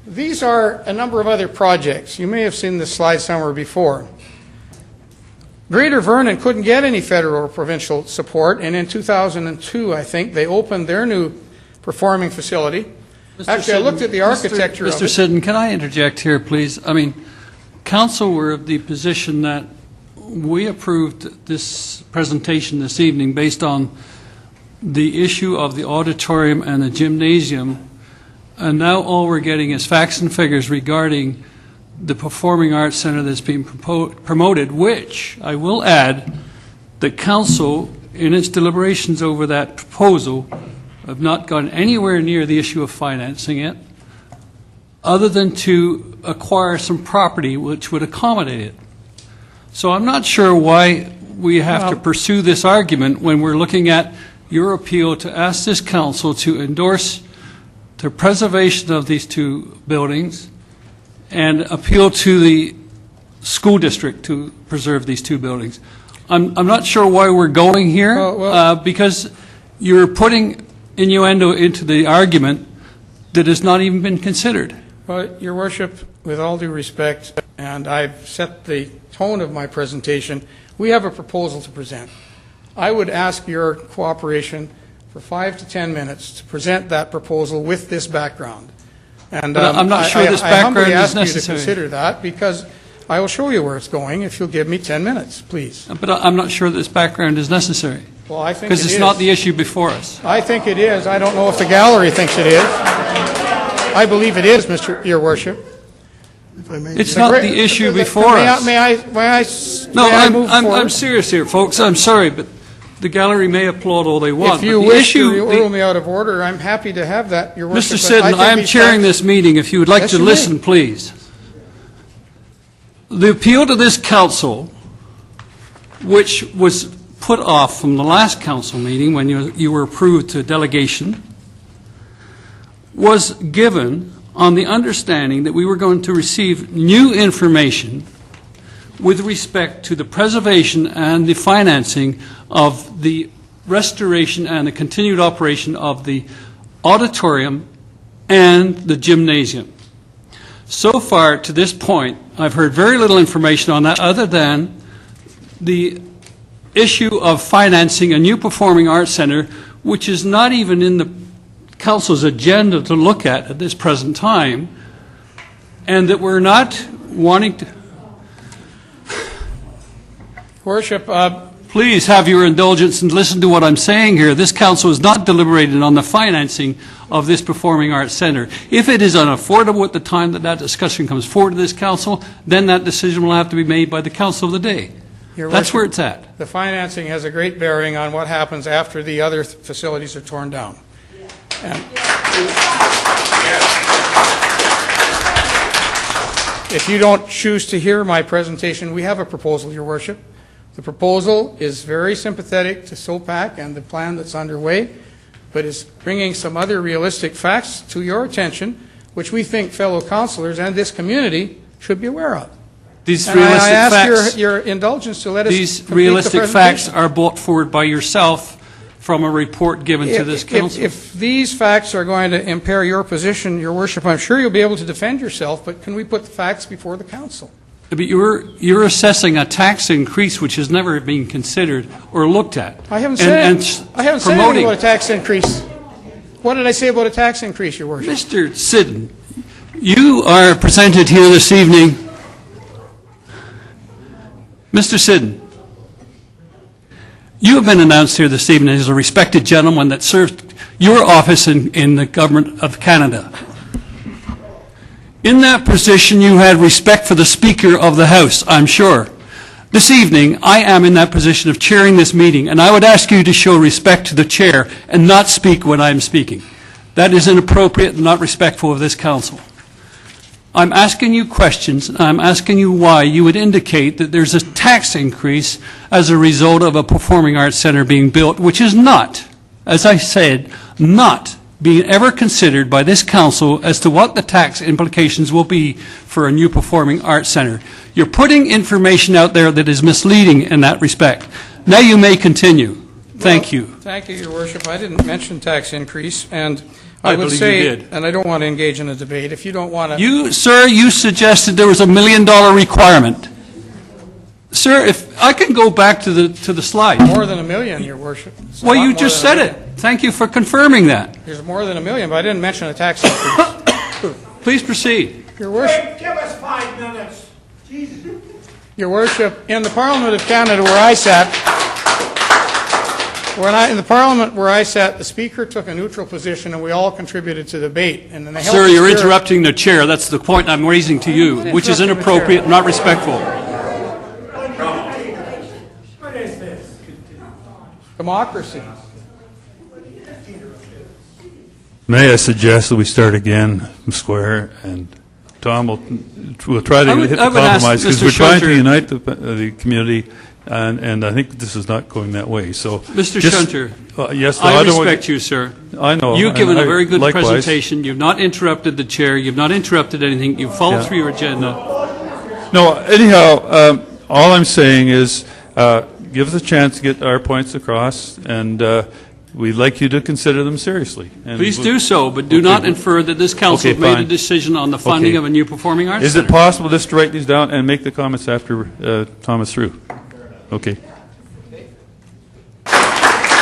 These are a number of other projects. You may have seen this slide somewhere before. Greater Vernon couldn't get any federal or provincial support, and in 2002, I think, they opened their new performing facility. Actually, I looked at the architecture of it. Mr. Siddon, can I interject here, please? I mean, Council were of the position that we approved this presentation this evening based on the issue of the auditorium and the gymnasium, and now all we're getting is facts and figures regarding the Performing Arts Center that's being promoted, which, I will add, the Council, in its deliberations over that proposal, have not gone anywhere near the issue of financing it, other than to acquire some property which would accommodate it. So I'm not sure why we have to pursue this argument when we're looking at your appeal to ask this Council to endorse the preservation of these two buildings and appeal to the school district to preserve these two buildings. I'm not sure why we're going here, because you're putting innuendo into the argument that has not even been considered. Well, Your Worship, with all due respect, and I've set the tone of my presentation, we have a proposal to present. I would ask your cooperation for 5 to 10 minutes to present that proposal with this background. And I'm not sure this background is necessary. I humbly ask you to consider that, because I will show you where it's going if you'll give me 10 minutes, please. But I'm not sure this background is necessary. Well, I think because it's not the issue before us. I think it is. I don't know if the gallery thinks it is. I believe it is, Your Worship. It's not the issue before us. May I move forward? I'm serious here, folks. I'm sorry, but the gallery may applaud all they want. If you wish to rule me out of order, I'm happy to have that, Your Worship. Mr. Siddon, I am chairing this meeting. If you would like to listen, please. The appeal to this Council, which was put off from the last Council meeting when you were approved to delegation, was given on the understanding that we were going to receive new information with respect to the preservation and the financing of the restoration and the continued operation of the auditorium and the gymnasium. So far, to this point, I've heard very little information on that other than the issue of financing a new performing arts center, which is not even in the Council's agenda to look at this present time, and that we're not wanting to... Worship, please have your indulgence and listen to what I'm saying here. This Council is not deliberating on the financing of this Performing Arts Center. If it is unaffordable at the time that that discussion comes forward to this Council, then that decision will have to be made by the Council of the day. That's where it's at. The financing has a great bearing on what happens after the other facilities are torn down. And if you don't choose to hear my presentation, we have a proposal, Your Worship. The proposal is very sympathetic to SOPAC and the plan that's underway, but is bringing some other realistic facts to your attention, which we think fellow councillors and this community should be aware of. These and realistic I ask facts, your indulgence to let us these realistic facts are brought forward by yourself from a report given to this Council. If these facts are going to impair your position, Your Worship, I'm sure you'll be able to defend yourself, but can we put the facts before the Council? But you're assessing a tax increase which has never been considered or looked at. I haven't said anything about a tax increase. What did I say about a tax increase, Your Worship? Mr. Siddon, you are presented here this evening. Mr. Siddon, you have been announced here this evening as a respected gentleman that served your office in the Government of Canada. In that position, you had respect for the Speaker of the House, I'm sure. This evening, I am in that position of chairing this meeting, and I would ask you to show respect to the chair and not speak when I'm speaking. That is inappropriate and not respectful of this Council. I'm asking you questions, and I'm asking you why you would indicate that there's a tax increase as a result of a performing arts center being built, which is not, as I said, not being ever considered by this Council as to what the tax implications will be for a new performing arts center. You're putting information out there that is misleading in that respect. Now you may continue. Thank you. Thank you, Your Worship. I didn't mention tax increase, and I I would believe say, you did. and I don't want to engage in a debate, if you don't want to... You, sir, you suggested there was $1 million requirement. Sir, if I can go back to the slide. More than $1 million, Your Worship. It's a Well, lot you more just than said $1 it. million. Thank you for confirming that. There's more than $1 million, but I didn't mention a tax increase. Please proceed. Your Worship, Give us 5 minutes. Jesus. Your Worship, in the Parliament of Canada where I sat, in the Parliament where I sat, the Speaker took a neutral position and we all contributed to the debate. And in the Sir, you're interrupting the chair. That's the point I'm raising to you, which is inappropriate, not respectful. What is this? democracy. May I suggest that we start again from square, and Tom will try to hit the I would ask compromise, because Mr. we're trying to Shunter- unite the community, and I think this is not going that way. So, Mr. just- Shunter, yes, no, I don't want- respect you, sir. I know. You've given and a very good likewise. presentation. You've not interrupted the chair. You've not interrupted anything. You've followed Yeah. through your agenda. No, anyhow, all I'm saying is, give us a chance to get our points across, and we'd like you to consider them seriously. And Please do so, but do not infer that this council Okay, has made a fine. decision on the funding Okay. of a new performing arts Is it center. possible just to write these down and make the comments after Thomas through? Okay.